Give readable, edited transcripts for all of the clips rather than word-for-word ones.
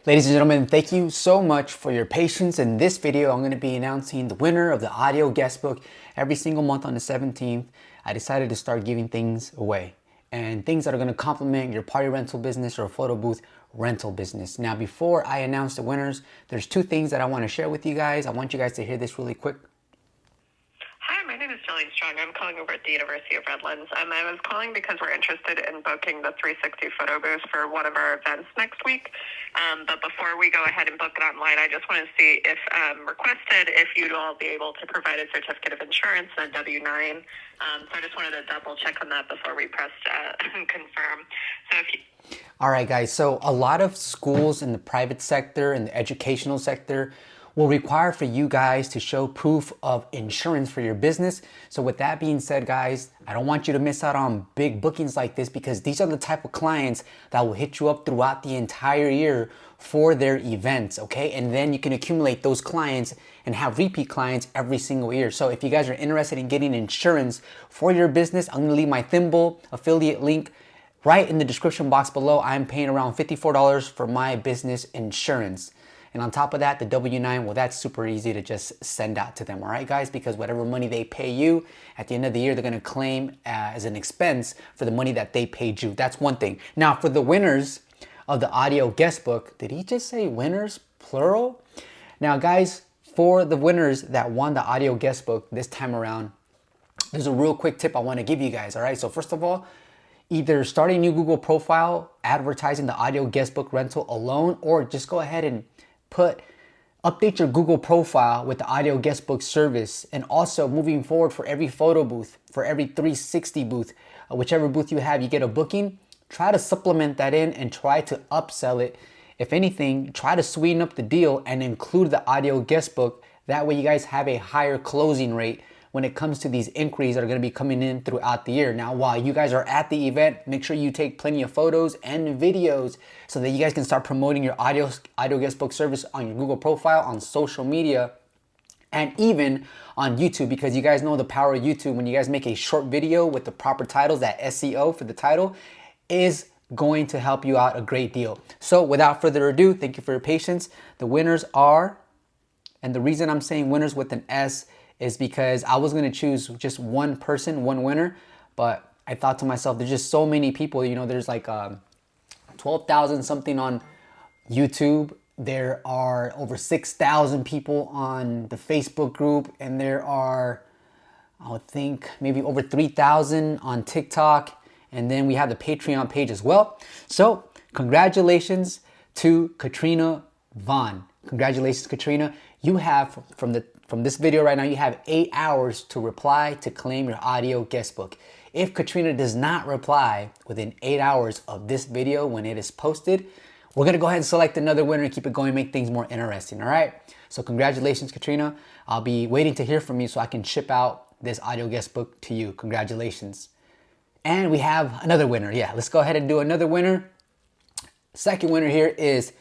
Ladies and gentlemen, thank you so much for your patience. In this video, I'm going to be announcing the winner of the audio guest book. Every single month on the 17th, I decided to start giving things away and things that are going to complement your party rental business or photo booth rental business. Now, before I announce the winners, there's two things that I want to share with you guys. I want you guys to hear this really quick. Hi, my name is Jillian Strong. I'm calling over at the University of Redlands. I was calling because we're interested in booking the 360 photo booth for one of our events next week. But before we go ahead and book it online, I just want to see if requested, if you'd all be able to provide a certificate of insurance and a W-9. So I just wanted to double check on that before we pressed confirm. So if you... All right, guys. So a lot of schools in the private sector and the educational sector will require for you guys to show proof of insurance for your business. So with that being said, guys, I don't want you to miss out on big bookings like this because these are the type of clients that will hit you up throughout the entire year for their events, okay? And then you can accumulate those clients and have repeat clients every single year. So if you guys are interested in getting insurance for your business, I'm gonna leave my Thimble affiliate link right in the description box below. I'm paying around $54 for my business insurance. And on top of that, the W-9, well, that's super easy to just send out to them, all right, guys? Because whatever money they pay you, at the end of the year, they're gonna claim as an expense for the money that they paid you. That's one thing. Now, for the winners of the audio guest book, did he just say winners, plural? Now, guys, for the winners that won the audio guest book this time around, there's a real quick tip I wanna give you guys, all right? So first of all, either start a new Google profile advertising the audio guest book rental alone, or just go ahead and update your Google profile with the audio guest book service. And also moving forward, for every photo booth, for every 360 booth, whichever booth you have, you get a booking, try to supplement that in and try to upsell it. If anything, try to sweeten up the deal and include the audio guest book. That way you guys have a higher closing rate when it comes to these inquiries that are going to be coming in throughout the year. Now, while you guys are at the event, make sure you take plenty of photos and videos so that you guys can start promoting your audio guest book service on your Google profile, on social media, and even on YouTube, because you guys know the power of YouTube. When you guys make a short video with the proper titles, that SEO for the title is going to help you out a great deal. So without further ado, thank you for your patience. The winners are, and the reason I'm saying winners with an S is because I was going to choose just one person, one winner, but I thought to myself, there's just so many people, you know, there's like 12,000 something on YouTube. There are over 6,000 people on the Facebook group, and there are, I would think, maybe over 3,000 on TikTok, and then we have the Patreon page as well. So congratulations to Katrina Vaughn. Congratulations, Katrina. You have, from this video right now, you have 8 hours to reply to claim your audio guest book. If Katrina does not reply within 8 hours of this video when it is posted, we're gonna go ahead and select another winner and keep it going, make things more interesting, all right? So congratulations, Katrina. I'll be waiting to hear from you so I can ship out this audio guest book to you. Congratulations. And we have another winner. Yeah, let's go ahead and do another winner. Second winner here is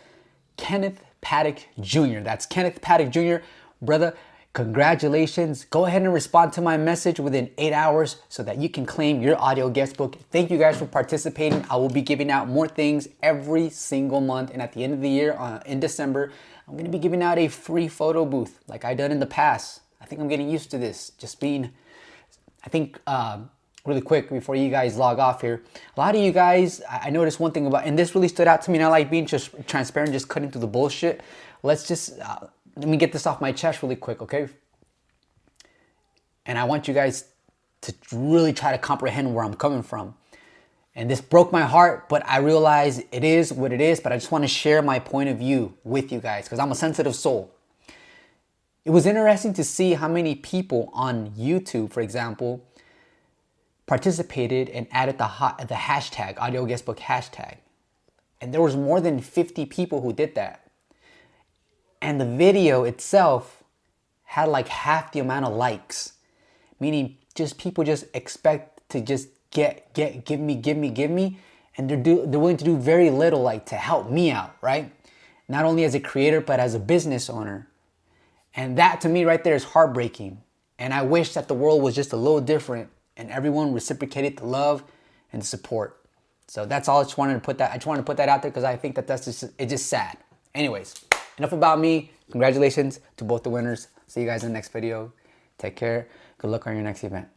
Kenneth Paddock Jr. That's Kenneth Paddock Jr. Brother, congratulations. Go ahead and respond to my message within 8 hours so that you can claim your audio guest book. Thank you guys for participating. I will be giving out more things every single month. And at the end of the year, in December, I'm going to be giving out a free photo booth like I've done in the past. I think I'm getting used to this. Just being, I think, really quick before you guys log off here. A lot of you guys, I noticed one thing about, and this really stood out to me, and I like being just transparent, just cutting through the bullshit. Let's just, let me get this off my chest really quick, okay? And I want you guys to really try to comprehend where I'm coming from. And this broke my heart, but I realize it is what it is, but I just want to share my point of view with you guys because I'm a sensitive soul. It was interesting to see how many people on YouTube, for example, participated and added the hashtag, audio guest book hashtag. And there was more than 50 people who did that. And the video itself had like half the amount of likes, meaning just people just expect to just give me, and they're willing to do very little like to help me out, right? Not only as a creator, but as a business owner. And that to me right there is heartbreaking. And I wish that the world was just a little different and everyone reciprocated the love and the support. So that's all. I just wanted to put that out there because I think that it's just sad. Anyways, enough about me. Congratulations to both the winners. See you guys in the next video. Take care. Good luck on your next event.